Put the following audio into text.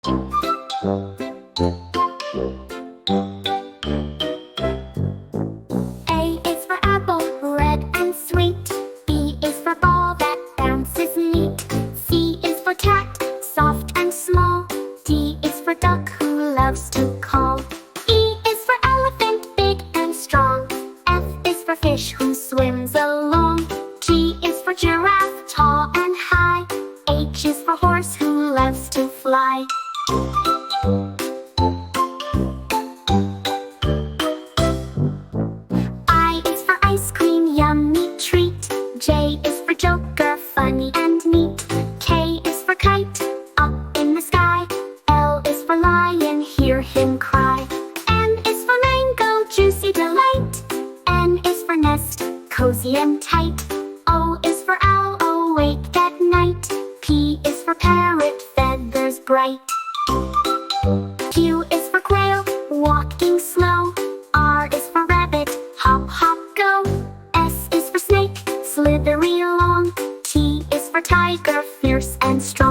A is for apple, red and sweet. B is for ball that bounces neat. C is for cat, soft and small. D is for duck who loves to call. E is for elephant, big and strong. F is for fish who swims along. G is for giraffe, tall and high. H is for horse who loves to fly. I is for ice cream, yummy treat. J is for joker, funny and neat. K is for kite, up in the sky. L is for lion, hear him cry. M is for mango, juicy delight. N is for nest, cozy and tight. O is for owl, awake at night. P is for parrot, feathers bright. Q is for quail, walking slow. R is for rabbit, hop hop go. S is for snake, slithery long. T is for tiger, fierce and strong.